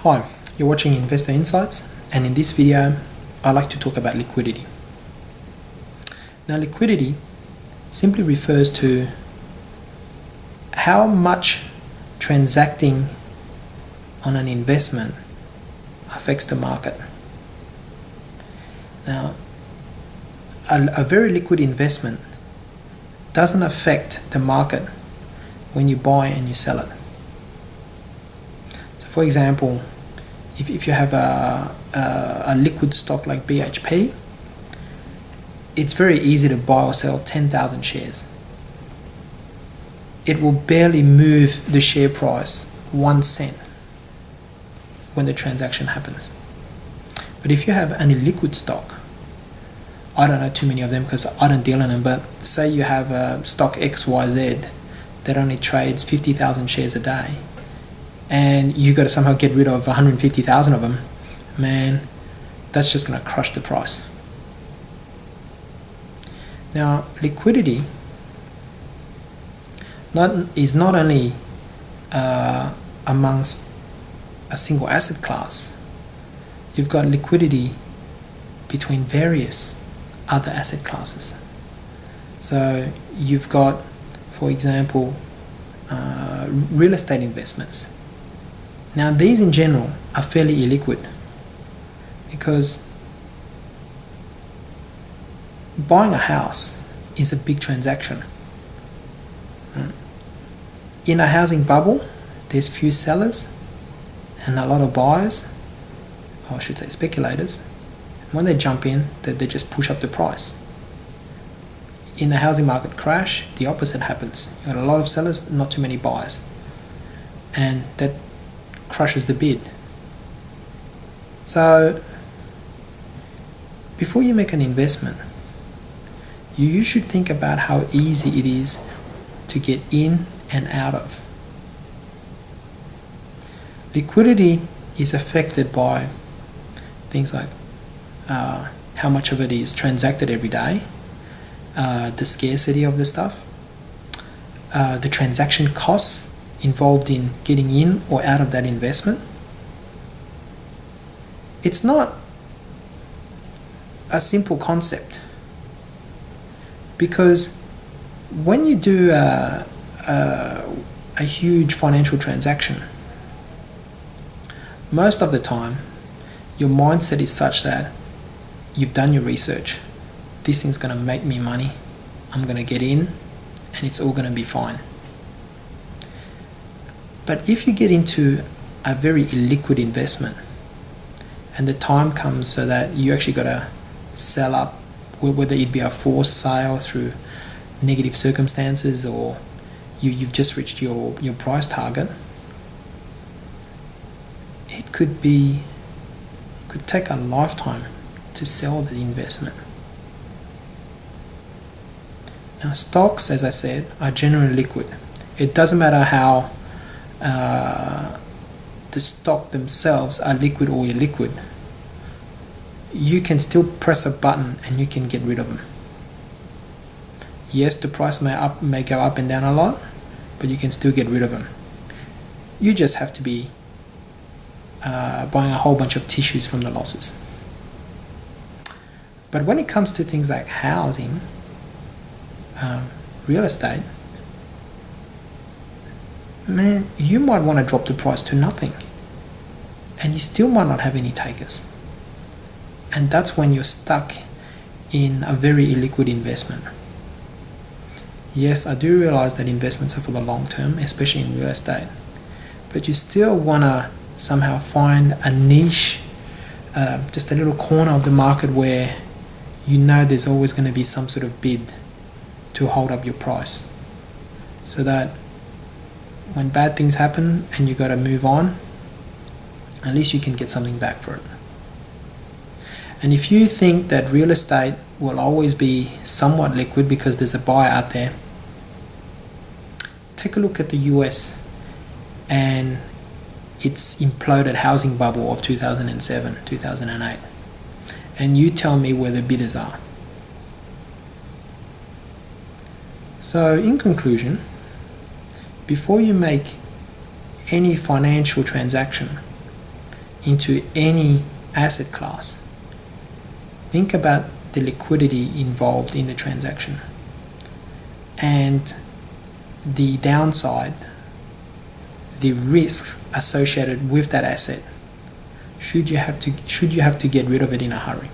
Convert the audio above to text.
Hi, you're watching Investor Insights, and in this video I'd like to talk about liquidity. Now, liquidity simply refers to how much transacting on an investment affects the market. Now, a very liquid investment doesn't affect the market when you buy and you sell it. So for example, if you have a liquid stock like BHP, it's very easy to buy or sell 10,000 shares. It will barely move the share price 1 cent when the transaction happens. But if you have an illiquid stock, I don't know too many of them because I don't deal in them, but say you have a stock XYZ that only trades 50,000 shares a day, and you got to somehow get rid of 150,000 of them, man, that's just going to crush the price. Now, liquidity is not only amongst a single asset class. You've got liquidity between various other asset classes. So you've got, for example, real estate investments. Now, these in general are fairly illiquid because buying a house is a big transaction. In a housing bubble, there's few sellers and a lot of buyers, or I should say speculators. When they jump in, they just push up the price. In a housing market crash, the opposite happens. You've got a lot of sellers, not too many buyers, and that crushes the bid. So before you make an investment, you should think about how easy it is to get in and out of. Liquidity is affected by things like how much of it is transacted every day, the scarcity of the stuff, the transaction costs involved in getting in or out of that investment. It's not a simple concept, because when you do a huge financial transaction, most of the time your mindset is such that you've done your research. This thing's going to make me money. I'm going to get in and it's all going to be fine. But if you get into a very illiquid investment and the time comes so that you actually got to sell up, whether it be a forced sale through negative circumstances or you've just reached your price target, it could take a lifetime to sell the investment. Now, stocks, as I said, are generally liquid. It doesn't matter how the stock themselves are liquid or illiquid. You can still press a button and you can get rid of them. Yes, the price may go up and down a lot, but you can still get rid of them. You just have to be buying a whole bunch of tissues from the losses. But when it comes to things like housing, real estate, man, you might want to drop the price to nothing and you still might not have any takers. And that's when you're stuck in a very illiquid investment. Yes, I do realize that investments are for the long term, especially in real estate, but you still want to somehow find a niche, just a little corner of the market where you know there's always going to be some sort of bid to hold up your price, so that when bad things happen and you got to move on, at least you can get something back for it. And if you think that real estate will always be somewhat liquid because there's a buyer out there, take a look at the US and its imploded housing bubble of 2007, 2008, and you tell me where the bidders are. So in conclusion, before you make any financial transaction, into any asset class, think about the liquidity involved in the transaction and the downside, the risks associated with that asset should you have to get rid of it in a hurry.